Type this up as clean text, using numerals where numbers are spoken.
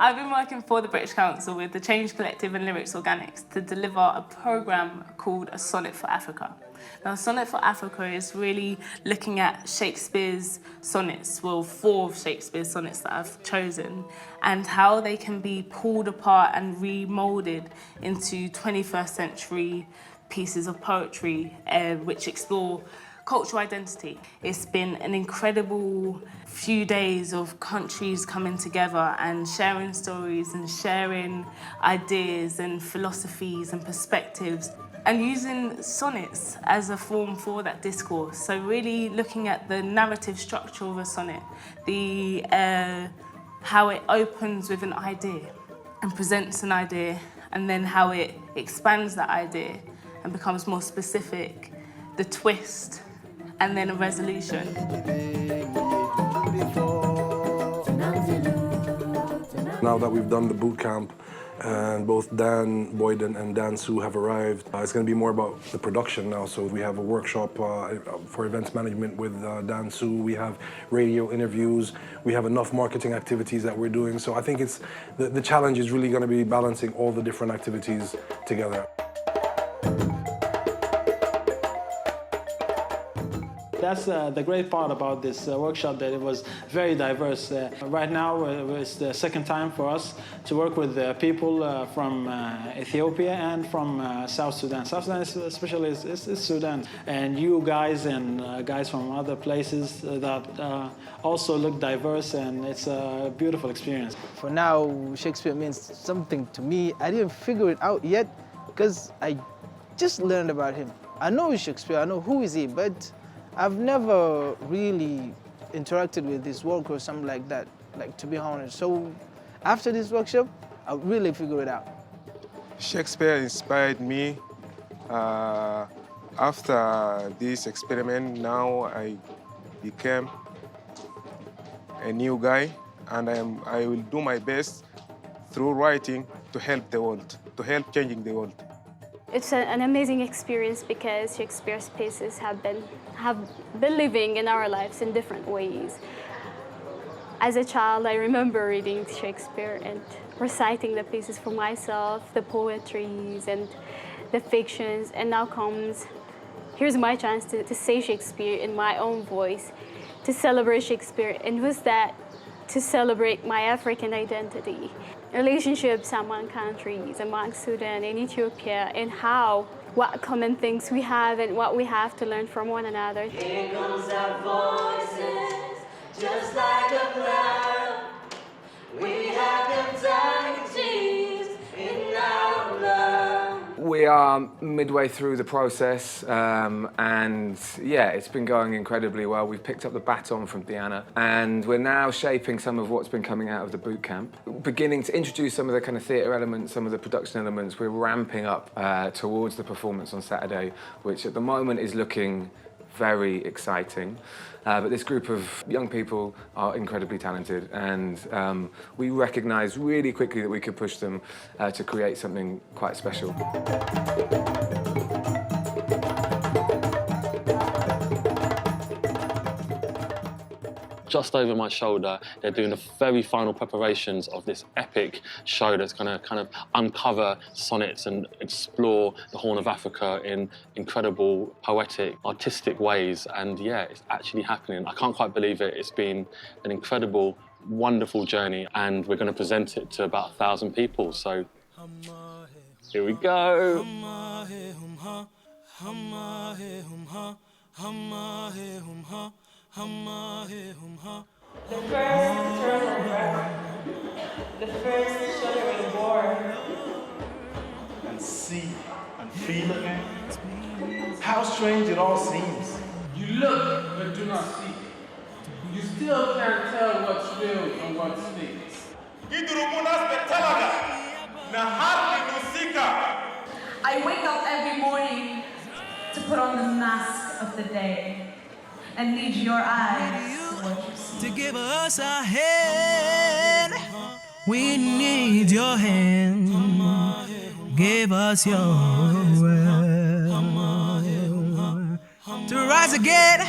I've been working for the British Council with the Change Collective and Lyrix Organix to deliver a programme called A Sonnet for Africa. Now, A Sonnet for Africa is really looking at Shakespeare's sonnets, well, 4 of Shakespeare's sonnets that I've chosen, and how they can be pulled apart and remoulded into 21st century pieces of poetry, which explore cultural identity. It's been an incredible few days of countries coming together and sharing stories and sharing ideas and philosophies and perspectives and using sonnets as a form for that discourse. So really looking at the narrative structure of a sonnet, how it opens with an idea and presents an idea, and then how it expands that idea and becomes more specific, the twist, and then a resolution. Now that we've done the boot camp and both Dan Boyden and Dan Su have arrived, it's going to be more about the production now. So we have a workshop for events management with Dan Su. We have radio interviews. We have enough marketing activities that we're doing. So I think it's the challenge is really going to be balancing all the different activities together. That's the great part about this workshop, that it was very diverse. Right now, it's the second time for us to work with people from Ethiopia and from South Sudan. South Sudan, especially, is Sudan. And you guys and guys from other places that also look diverse, and it's a beautiful experience. For now, Shakespeare means something to me. I didn't figure it out yet because I just learned about him. I know Shakespeare, I know who is he, but I've never really interacted with his work or something like that, like, to be honest. So after this workshop, I'll really figure it out. Shakespeare inspired me. After this experiment, now I became a new guy, and I will do my best through writing to help the world, to help changing the world. It's an amazing experience because Shakespeare's pieces have been living in our lives in different ways. As a child, I remember reading Shakespeare and reciting the pieces for myself, the poetries and the fictions, and now here's my chance to say Shakespeare in my own voice, to celebrate Shakespeare, and with that, to celebrate my African identity. Relationships among countries, among Sudan and Ethiopia, and what common things we have and what we have to learn from one another. Here comes our voices, just like a cloud. We have anxieties in our love. We are midway through the process, and yeah, it's been going incredibly well. We've picked up the baton from Deanna, and we're now shaping some of what's been coming out of the boot camp. Beginning to introduce some of the kind of theatre elements, some of the production elements. We're ramping up towards the performance on Saturday, which at the moment is looking very exciting. But this group of young people are incredibly talented, and we recognised really quickly that we could push them to create something quite special. Just over my shoulder, they're doing the very final preparations of this epic show that's going to kind of uncover sonnets and explore the Horn of Africa in incredible, poetic, artistic ways. And yeah, it's actually happening. I can't quite believe it. It's been an incredible, wonderful journey, and we're going to present it to about 1,000 people. So here we go. The first eternal breath, the first shuddering war. And see and feel again. How strange it all seems. You look but do not see. You still can't tell what's real and what's fake. I wake up every morning to put on the mask of the day and lead your eyes to what you see. To give us a hand, we need your hand. Give us your will to rise again.